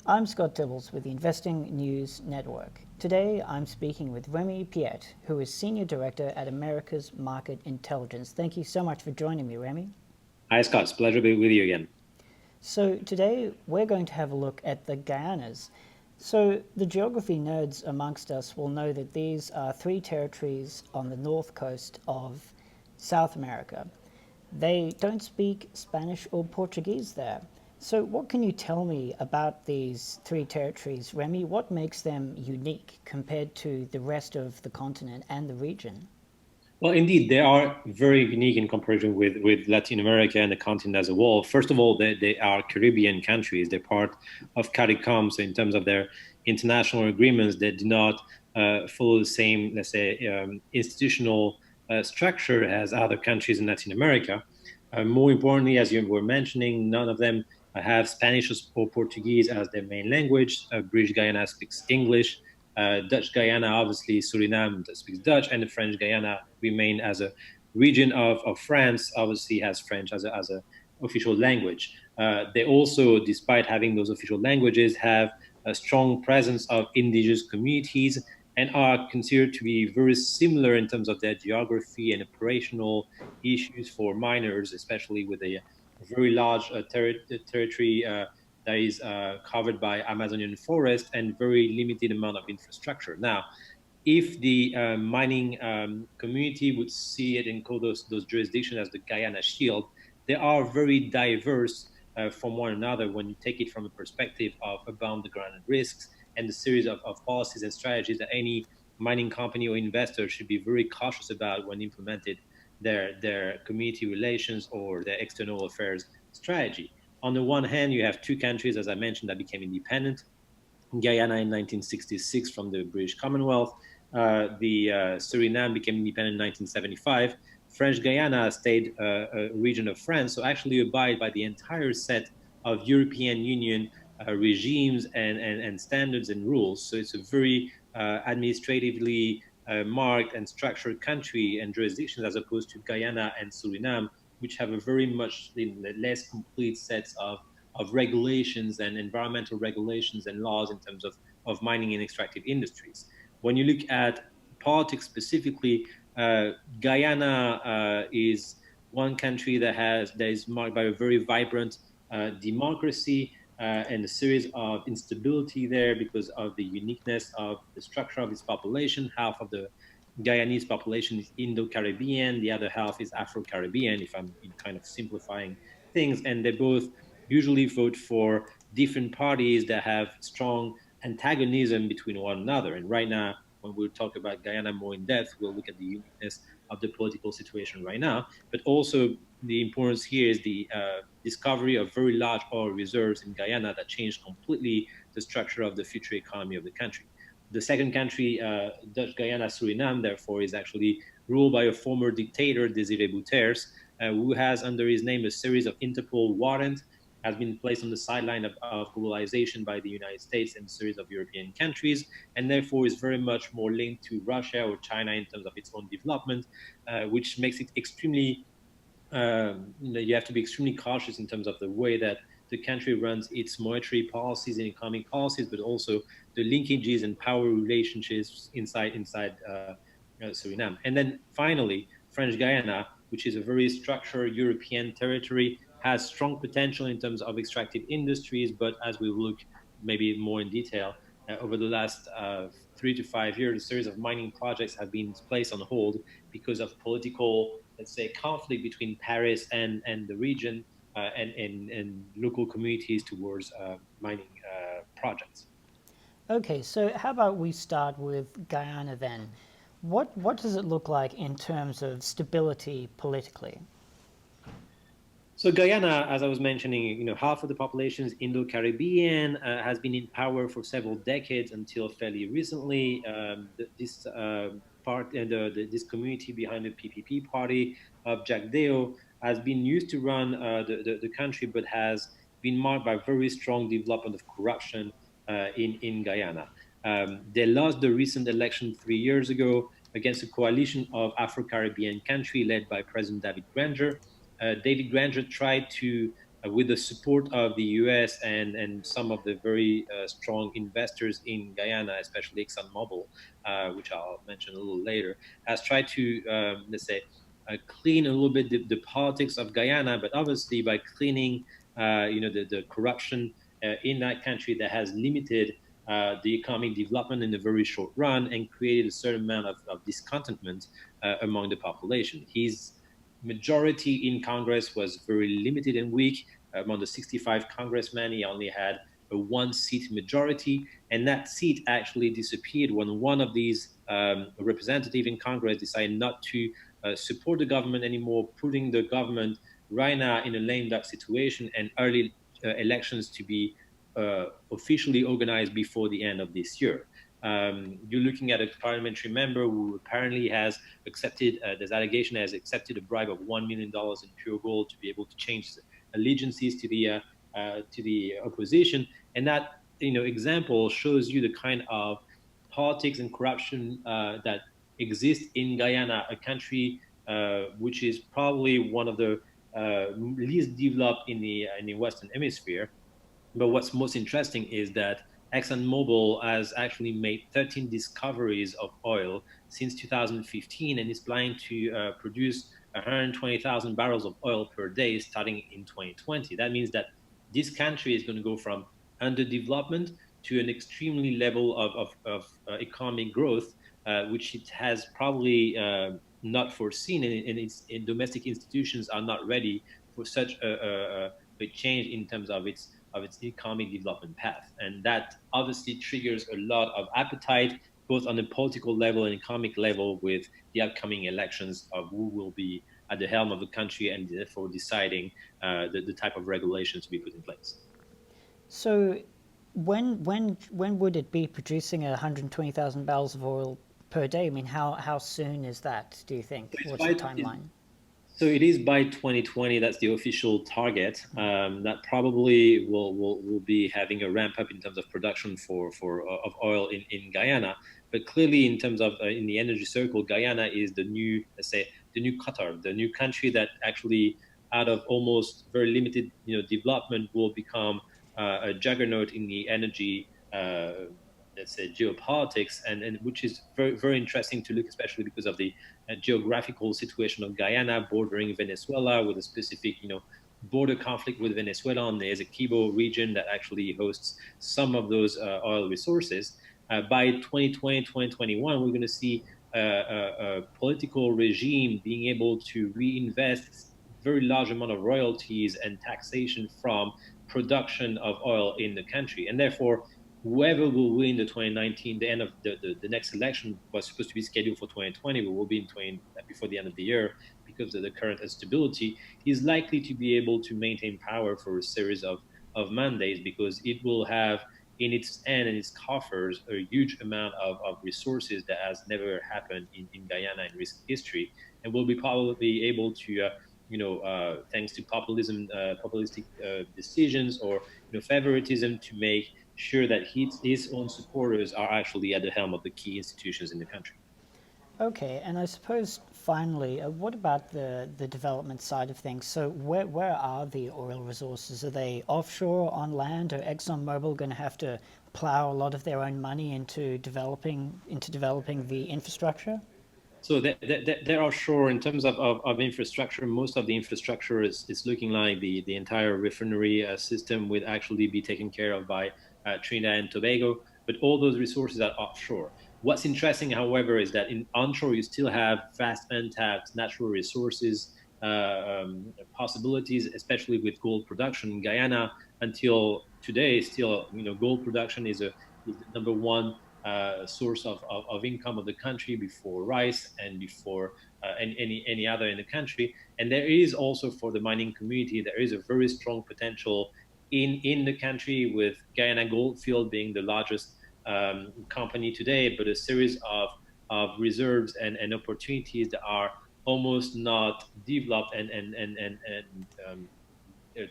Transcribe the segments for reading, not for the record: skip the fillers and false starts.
I'm Scott Tibbles with the Investing News Network. Today I'm speaking with Remi Piet, who is Senior Director at America's Market Intelligence. Thank you so much for joining me, Remi. Hi, Scott. It's a pleasure to be with you again. So today we're going to have a look at the Guianas. So the geography nerds amongst us will know that these are three territories on the north coast of South America. They don't speak Spanish or Portuguese there. So what can you tell me about these three territories, Remi? What makes them unique compared to the rest of the continent and the region? Well, indeed, they are very unique in comparison with Latin America and the continent as a whole. First of all, they are Caribbean countries. They're part of CARICOM. So in terms of their international agreements, they do not follow the same, let's say, institutional structure as other countries in Latin America. More importantly, as you were mentioning, none of them have Spanish or Portuguese as their main language. British Guiana speaks English. Dutch Guiana, obviously, Suriname that speaks Dutch, and the French Guiana remain as a region of France, obviously has French as a official language. They also, despite having those official languages, have a strong presence of indigenous communities and are considered to be very similar in terms of their geography and operational issues for miners, especially with a very large territory that is covered by Amazonian forest and very limited amount of infrastructure. Now, if the mining community would see it and call those jurisdictions as the Guyana Shield, they are very diverse from one another when you take it from a perspective of abound the ground risks and the series of policies and strategies that any mining company or investor should be very cautious about when implemented their community relations or their external affairs strategy. On the one hand, you have two countries, as I mentioned, that became independent. Guyana in 1966 from the British Commonwealth. The Suriname became independent in 1975. French Guiana stayed a region of France, so actually abide by the entire set of European Union regimes and standards and rules. So it's a very administratively marked and structured country and jurisdictions as opposed to Guyana and Suriname, which have a very much less complete sets of regulations and environmental regulations and laws in terms of mining and extractive industries. When you look at politics specifically, Guyana is one country that is marked by a very vibrant democracy and a series of instability there because of the uniqueness of the structure of its population. Half of the Guyanese population is Indo-Caribbean, the other half is Afro-Caribbean, if I'm kind of simplifying things, and they both usually vote for different parties that have strong antagonism between one another. And right now, when we'll talk about Guyana more in depth, we'll look at the uniqueness of the political situation right now. But also, the importance here is the discovery of very large oil reserves in Guyana that changed completely the structure of the future economy of the country. The second country, Dutch Guiana, Suriname, therefore, is actually ruled by a former dictator, Desire Bouterse, who has under his name a series of Interpol warrants, has been placed on the sideline of globalization by the United States and a series of European countries, and therefore is very much more linked to Russia or China in terms of its own development, which makes it extremely you have to be extremely cautious in terms of the way that the country runs its monetary policies and economic policies, but also the linkages and power relationships inside Suriname. And then finally, French Guiana, which is a very structured European territory, has strong potential in terms of extractive industries, but as we look maybe more in detail, over the last 3 to 5 years, a series of mining projects have been placed on hold because of political, let's say, conflict between Paris and the region and local communities towards mining projects. Okay, so how about we start with Guyana then? What does it look like in terms of stability politically? So Guyana, as I was mentioning, half of the population is Indo-Caribbean, has been in power for several decades until fairly recently. This part and this community behind the PPP party of Jack Deo has been used to run the country, but has been marked by very strong development of corruption in Guyana. They lost the recent election 3 years ago against a coalition of Afro-Caribbean countries led by President David Granger. David Granger tried to with the support of the US and some of the very strong investors in Guyana, especially ExxonMobil, which I'll mention a little later, has tried to, let's say, clean a little bit the politics of Guyana, but obviously by cleaning, the corruption in that country that has limited the economic development in a very short run and created a certain amount of discontentment among the population. His majority in Congress was very limited and weak. Among the 65 congressmen, he only had a one-seat majority, and that seat actually disappeared when one of these representatives in Congress decided not to support the government anymore, putting the government right now in a lame duck situation and early elections to be officially organized before the end of this year. You're looking at a parliamentary member who apparently has accepted, there's allegation has accepted a bribe of $1 million in pure gold to be able to change allegiances to the opposition. And that example shows you the kind of politics and corruption that exists in Guyana, a country which is probably one of the least developed in the Western Hemisphere. But what's most interesting is that ExxonMobil has actually made 13 discoveries of oil since 2015 and is planning to produce 120,000 barrels of oil per day starting in 2020. That means that this country is going to go from underdevelopment to an extremely level of economic growth, which it has probably not foreseen, and its domestic institutions are not ready for such a change in terms of its economic development path. And that obviously triggers a lot of appetite, both on the political level and economic level, with the upcoming elections of who will be at the helm of the country and therefore deciding the type of regulations to be put in place. So, when would it be producing 120,000 barrels of oil per day? I mean, how soon is that? Do you think? So What's the timeline? So it is by 2020. That's the official target. That probably will be having a ramp up in terms of production of oil in Guyana. But clearly, in terms of in the energy circle, Guyana is the new, let's say, the new Qatar, the new country that actually, out of almost very limited development, will become a juggernaut in the energy. Let's say geopolitics, and which is very very interesting to look, especially because of the geographical situation of Guyana, bordering Venezuela, with a specific border conflict with Venezuela on the Essequibo region that actually hosts some of those oil resources. By 2020, 2021, we're going to see a political regime being able to reinvest very large amount of royalties and taxation from production of oil in the country, and therefore whoever will win the 2019, the end of the next election was supposed to be scheduled for 2020, but will be before the end of the year because of the current instability, is likely to be able to maintain power for a series of mandates, because it will have in its end and its coffers a huge amount of resources that has never happened in Guyana in recent history, and will be probably able to thanks to populistic decisions or favoritism, to make sure that his own supporters are actually at the helm of the key institutions in the country. Okay, and I suppose finally, what about the development side of things? So where are the oil resources? Are they offshore, on land? Are ExxonMobil going to have to plow a lot of their own money into developing the infrastructure? So there are sure in terms of infrastructure, most of the infrastructure is looking like the entire refinery system would actually be taken care of by Trinidad and Tobago, but all those resources are offshore. What's interesting, however, is that in onshore you still have vast untapped natural resources possibilities, especially with gold production in Guyana. Until today, still gold production is the number one source of income of the country before rice and before any other in the country. And there is also, for the mining community, there is a very strong potential in the country, with Guyana Goldfield being the largest company today, but a series of reserves and opportunities that are almost not developed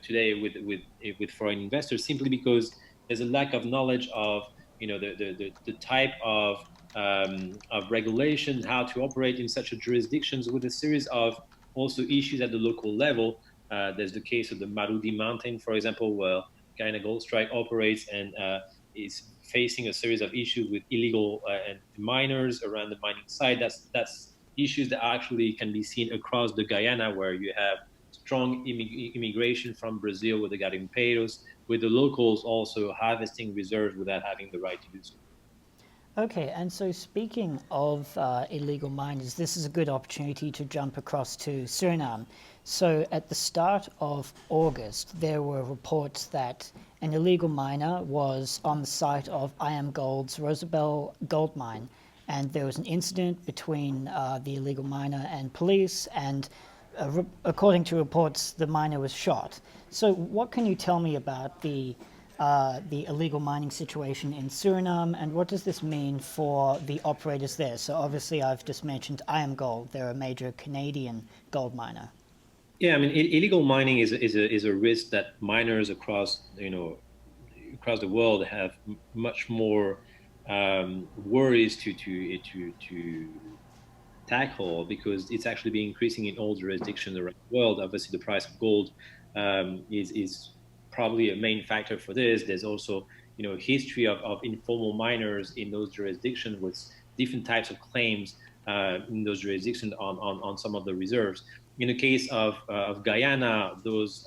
today with foreign investors, simply because there's a lack of knowledge of the type of regulations, how to operate in such a jurisdictions, with a series of also issues at the local level There's the case of the Marudi Mountain, for example, where Guyana Gold Strike operates and is facing a series of issues with illegal and miners around the mining site. That's issues that actually can be seen across the Guyana, where you have strong immigration from Brazil with the garimpeiros, with the locals also harvesting reserves without having the right to do so. Okay, and so speaking of illegal miners, this is a good opportunity to jump across to Suriname. So at the start of August, there were reports that an illegal miner was on the site of IAMGOLD's Rosabelle gold mine, and there was an incident between the illegal miner and police, and according to reports, the miner was shot. So what can you tell me about the illegal mining situation in Suriname, and what does this mean for the operators there? So obviously I've just mentioned IAMGOLD, they're a major Canadian gold miner. Yeah, I mean, illegal mining is a risk that miners across across the world have much more worries to tackle, because it's actually been increasing in all jurisdictions around the world. Obviously, the price of gold is probably a main factor for this. There's also history of informal miners in those jurisdictions with different types of claims in those jurisdictions on some of the reserves. In the case of Guyana, those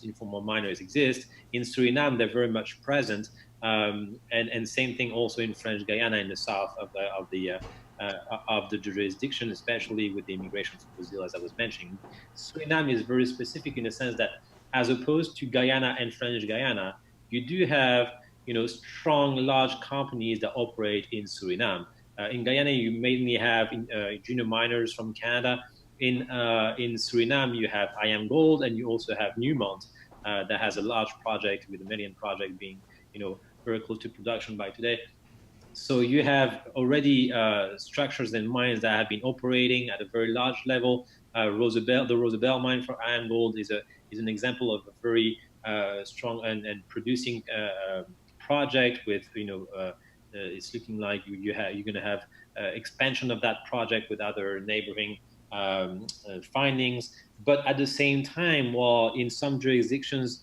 informal miners exist. In Suriname, they're very much present, and same thing also in French Guiana in the south of the jurisdiction, especially with the immigration from Brazil, as I was mentioning. Suriname is very specific in the sense that, as opposed to Guyana and French Guiana, you do have strong, large companies that operate in Suriname. In Guyana, you mainly have junior miners from Canada. In Suriname, you have IAMGOLD, and you also have Newmont that has a large project, with the Million project being very close to production by today. So you have already structures and mines that have been operating at a very large level. The Rosabelle mine for IAMGOLD is an example of a very strong and producing project with it's looking like you're going to have expansion of that project with other neighboring findings. But at the same time, while in some jurisdictions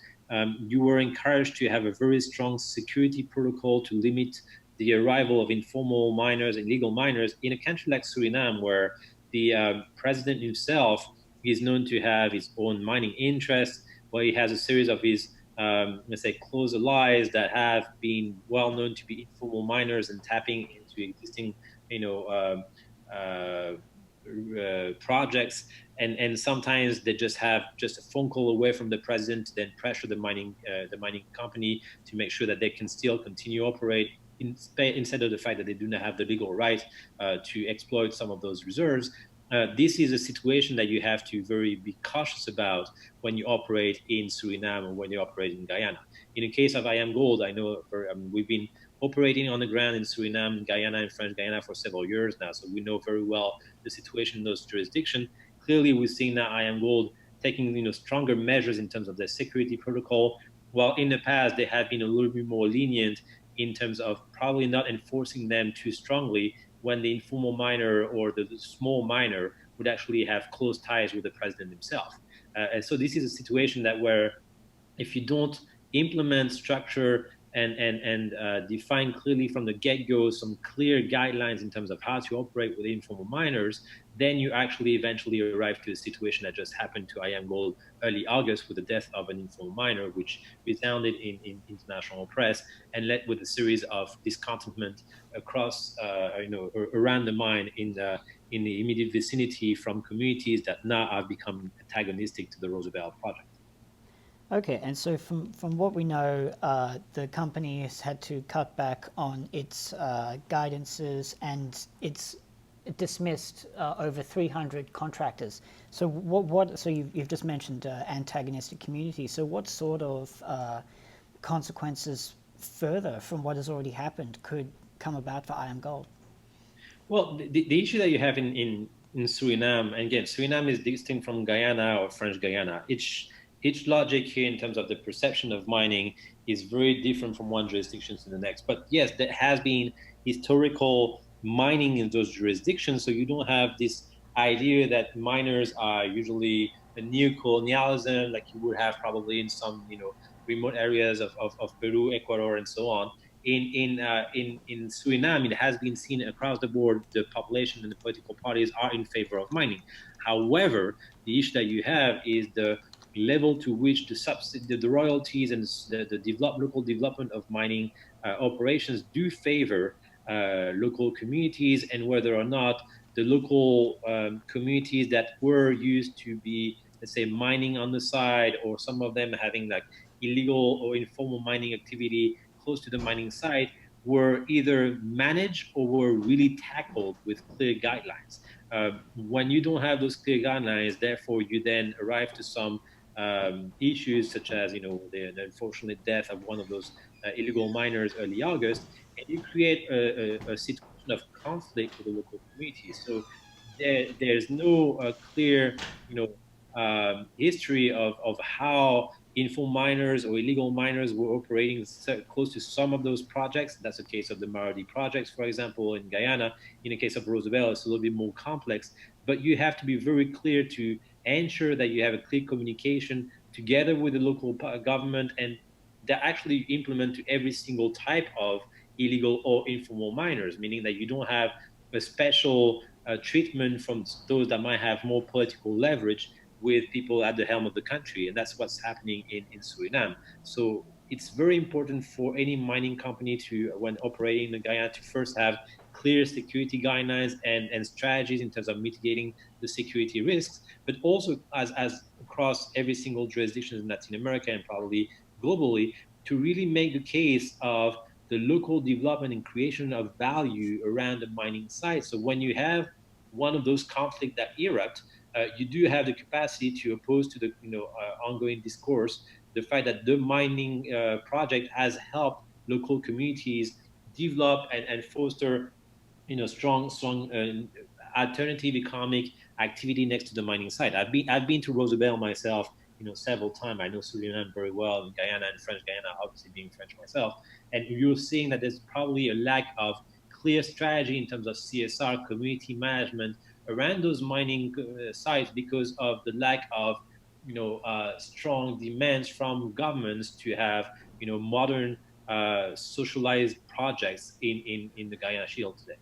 you were encouraged to have a very strong security protocol to limit the arrival of informal miners and illegal miners, in a country like Suriname, where the president himself is known to have his own mining interests, where he has a series of his let's say close allies that have been well known to be informal miners and tapping into existing projects, and sometimes they just have just a phone call away from the president to then pressure the mining company to make sure that they can still continue operate instead of the fact that they do not have the legal right to exploit some of those reserves. This is a situation that you have to be cautious about when you operate in Suriname or when you operate in Guyana. In the case of IAMGOLD, I know we've been operating on the ground in Suriname, Guyana, and French Guiana for several years now, so we know very well the situation in those jurisdictions. Clearly, we're seeing now IAMGOLD taking stronger measures in terms of their security protocol, while in the past they have been a little bit more lenient in terms of probably not enforcing them too strongly when the informal miner or the small miner would actually have close ties with the president himself. And so this is a situation that where if you don't implement structure and define clearly from the get-go some clear guidelines in terms of how to operate with informal miners, then you actually eventually arrive to a situation that just happened to IAMGOLD early August with the death of an informal miner, which resounded in international press and led with a series of discontentment across, around the mine in the immediate vicinity from communities that now have become antagonistic to the Rosabelle project. Okay, and so from what we know, the company has had to cut back on its guidances, and it's dismissed over 300 contractors. So what? So you've just mentioned antagonistic community. So what sort of consequences further from what has already happened could come about for IAMGOLD? Well, the issue that you have in Suriname, and again, Suriname is distinct from Guyana or French Guiana. Each logic here in terms of the perception of mining is very different from one jurisdiction to the next. But yes, there has been historical mining in those jurisdictions, so you don't have this idea that miners are usually a neo-colonialism like you would have probably in some remote areas of Peru, Ecuador, and so on. In Suriname, it has been seen across the board the population and the political parties are in favor of mining. However, the issue that you have is the level to which the royalties and local development of mining operations do favor local communities, and whether or not the local communities that were used to be, let's say, mining on the side, or some of them having like illegal or informal mining activity close to the mining site, were either managed or were really tackled with clear guidelines. When you don't have those clear guidelines, therefore, you then arrive to some issues such as the unfortunate death of one of those illegal miners early August, and you create a situation of conflict with the local community. So there's no clear history of how informal miners or illegal miners were operating close to some of those projects. That's the case of the Maradi projects, for example, in Guyana. In the case of Rosabelle, it's a little bit more complex, but you have to be very clear to ensure that you have a clear communication together with the local government, and that actually implement to every single type of illegal or informal miners, meaning that you don't have a special treatment from those that might have more political leverage with people at the helm of the country. And that's what's happening in Suriname. So it's very important for any mining company to, when operating in Guyana, to first have clear security guidelines and strategies in terms of mitigating the security risks, but also as across every single jurisdiction in Latin America and probably globally, to really make the case of the local development and creation of value around the mining site. So when you have one of those conflicts that erupt, you do have the capacity to oppose to the ongoing discourse the fact that the mining project has helped local communities develop and foster strong alternative economic activity next to the mining site. I've been to Rosabelle myself, several times. I know Suriname very well, and Guyana and French Guiana, obviously being French myself. And you're seeing that there's probably a lack of clear strategy in terms of CSR, community management around those mining sites because of the lack of strong demands from governments to have modern socialized projects in the Guyana Shield today.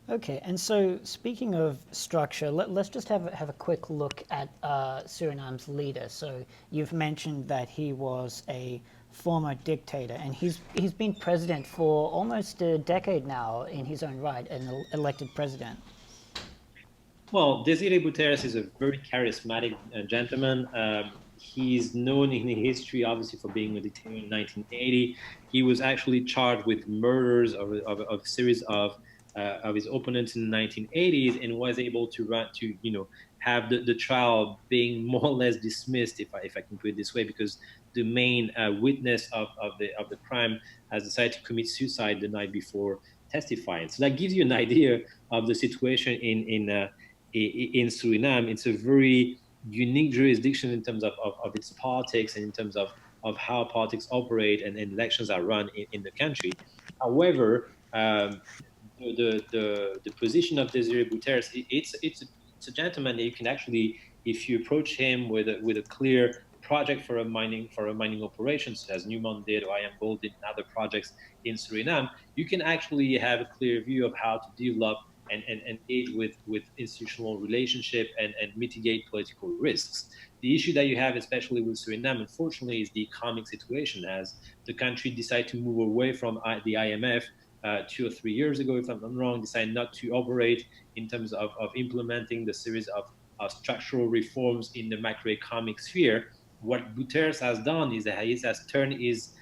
Okay, and so speaking of structure, let's just have a quick look at Suriname's leader. So you've mentioned that he was a former dictator, and he's been president for almost a decade now in his own right, an elected president. Well, Desiree Guterres is a very charismatic gentleman. He's known in history, obviously, for being a dictator in 1980. He was actually charged with murders of a series of his opponents in the 1980s, and was able to have the trial being more or less dismissed, if I can put it this way, because the main witness of the crime has decided to commit suicide the night before testifying. So that gives you an idea of the situation in Suriname. It's a very unique jurisdiction in terms of its politics and in terms of how politics operate and elections are run in the country. However, the position of Desiree Guterres, it's a gentleman that you can actually, if you approach him with a clear project for a mining operation, such as Newmont did or IAMGOLD did and other projects in Suriname, you can actually have a clear view of how to develop and engage with institutional relationship and mitigate political risks. The issue that you have, especially with Suriname, unfortunately, is the economic situation, as the country decided to move away from the IMF 2 or 3 years ago, if I'm not wrong, decided not to operate in terms of implementing the series of structural reforms in the macroeconomic sphere. What Guterres has done is that he has turned his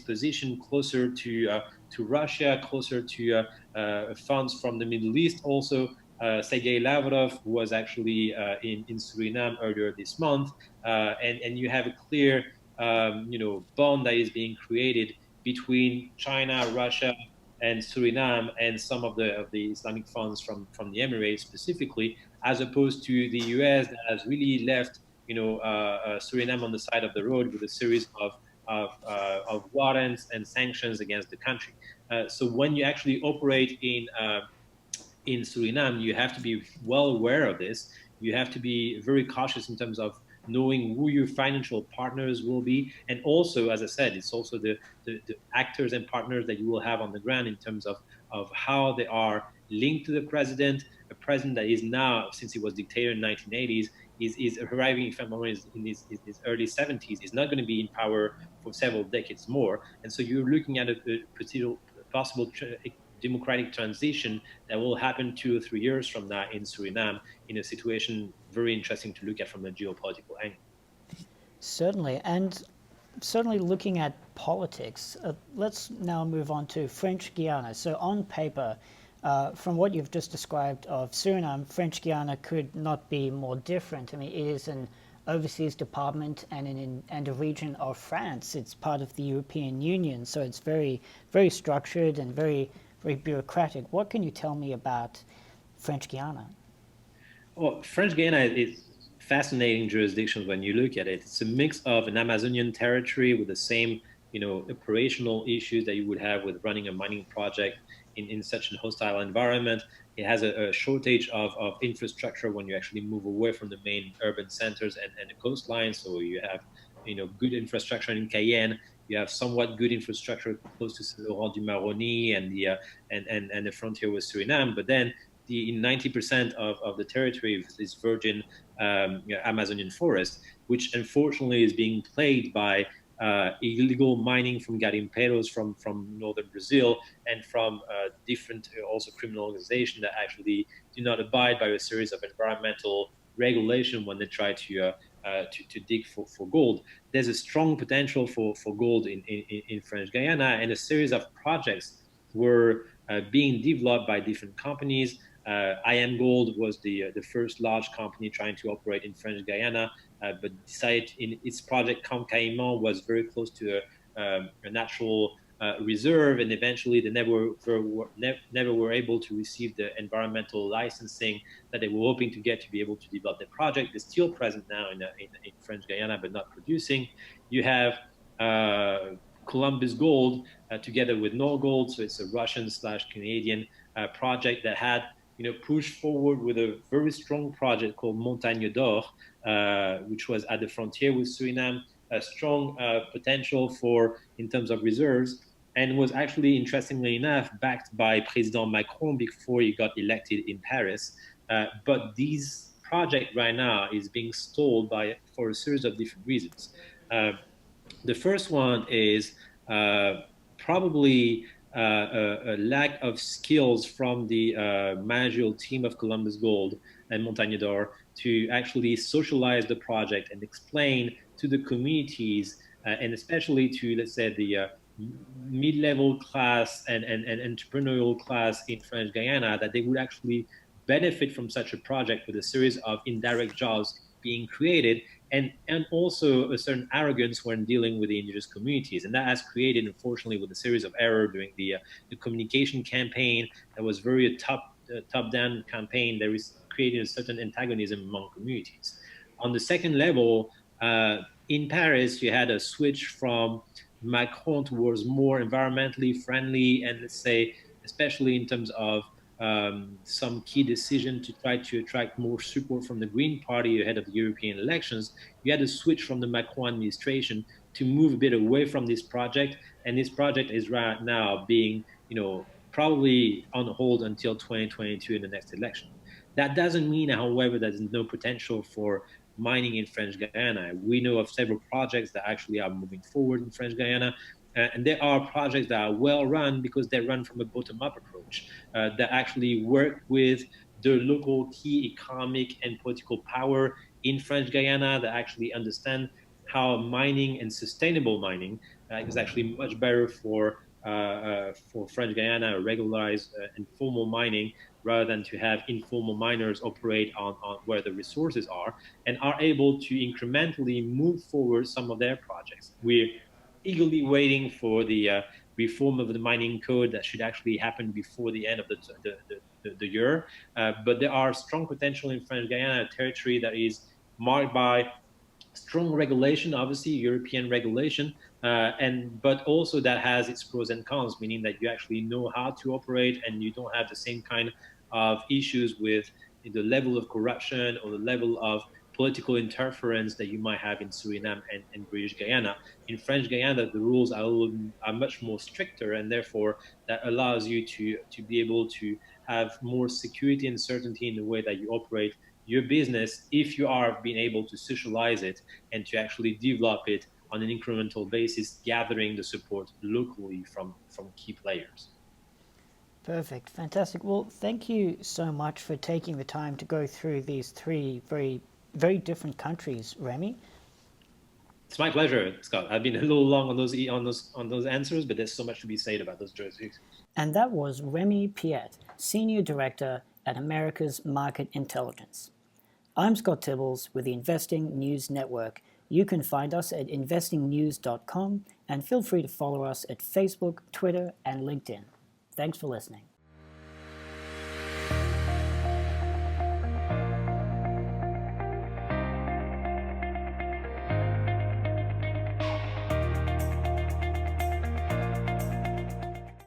position closer to Russia, closer to funds from the Middle East. Also, Sergei Lavrov was actually in Suriname earlier this month, and you have a clear bond that is being created between China, Russia, and Suriname, and some of the Islamic funds from the Emirates specifically, as opposed to the U.S. that has really left Suriname on the side of the road with a series of warrants and sanctions against the country. So when you actually operate in Suriname, you have to be well aware of this. You have to be very cautious in terms of knowing who your financial partners will be. And also, as I said, it's also the actors and partners that you will have on the ground in terms of how they are linked to the president, a president that is now, since he was dictator in the 1980s, is arriving, if I'm honest, in his early 70s, is not going to be in power for several decades more. And so you're looking at a possible democratic transition that will happen 2 or 3 years from now in Suriname, in a situation very interesting to look at from a geopolitical angle. Certainly, and certainly looking at politics, let's now move on to French Guiana. So on paper, from what you've just described of Suriname, French Guiana could not be more different. I mean, it is an overseas department and a region of France. It's part of the European Union, so it's very, very structured and very, very bureaucratic. What can you tell me about French Guiana? Well, French Guiana is fascinating jurisdiction when you look at it. It's a mix of an Amazonian territory with the same, operational issues that you would have with running a mining project in such a hostile environment. It has a shortage of infrastructure when you actually move away from the main urban centers and the coastline. So you have, good infrastructure in Cayenne. You have somewhat good infrastructure close to Saint Laurent du Maroni and the frontier with Suriname. But then the 90% of the territory is virgin Amazonian forest, which unfortunately is being plagued by illegal mining from garimpeiros from northern Brazil and from different also criminal organizations that actually do not abide by a series of environmental regulation when they try to dig for gold. There's a strong potential for gold in French Guiana, and a series of projects were being developed by different companies. IM Gold was the first large company trying to operate in French Guiana, but decided in its project Camp Caïman was very close to a natural reserve, and eventually they never were able to receive the environmental licensing that they were hoping to get to be able to develop the project. They're still present now in French Guiana, but not producing. You have Columbus Gold together with Norgold, so it's a Russian/Canadian project that had pushed forward with a very strong project called Montagne d'Or, which was at the frontier with Suriname, a strong potential in terms of reserves, and was actually, interestingly enough, backed by President Macron before he got elected in Paris. But this project right now is being stalled for a series of different reasons. The first one is probably a lack of skills from the managerial team of Columbus Gold and Montagne d'Or to actually socialize the project and explain to the communities, and especially to, let's say, the mid-level class and entrepreneurial class in French Guiana, that they would actually benefit from such a project with a series of indirect jobs being created, and also a certain arrogance when dealing with the indigenous communities. And that has created, unfortunately, with a series of errors during the communication campaign that was very top-down campaign, there is creating a certain antagonism among communities. On the second level, in Paris, you had a switch from Macron towards more environmentally friendly, and let's say, especially in terms of some key decision to try to attract more support from the Green Party ahead of the European elections. You had a switch from the Macron administration to move a bit away from this project, and this project is right now being, probably on hold until 2022 in the next election. That doesn't mean, however, there's no potential for mining in French Guiana. We know of several projects that actually are moving forward in French Guiana. And there are projects that are well run because they run from a bottom-up approach that actually work with the local key economic and political power in French Guiana, that actually understand how mining and sustainable mining is actually much better for French Guiana, regularized informal mining, rather than to have informal miners operate on where the resources are, and are able to incrementally move forward some of their projects. We're eagerly waiting for the reform of the mining code that should actually happen before the end of the year. But there are strong potential in French Guiana, a territory that is marked by strong regulation, obviously European regulation, but also that has its pros and cons, meaning that you actually know how to operate and you don't have the same kind of issues with the level of corruption or the level of political interference that you might have in Suriname and British Guiana. In French Guiana, the rules are much more stricter, and therefore that allows you to be able to have more security and certainty in the way that you operate your business if you are being able to socialize it and to actually develop it on an incremental basis, gathering the support locally from key players. Perfect, fantastic. Well, thank you so much for taking the time to go through these three very different countries, Remi. It's my pleasure, Scott. I've been a little long on those answers, but there's so much to be said about those jurisdictions. And that was Remi Piet, Senior Director at America's Market Intelligence. I'm Scott Tibbles with the Investing News Network. You can find us at investingnews.com and feel free to follow us at Facebook, Twitter, and LinkedIn. Thanks for listening.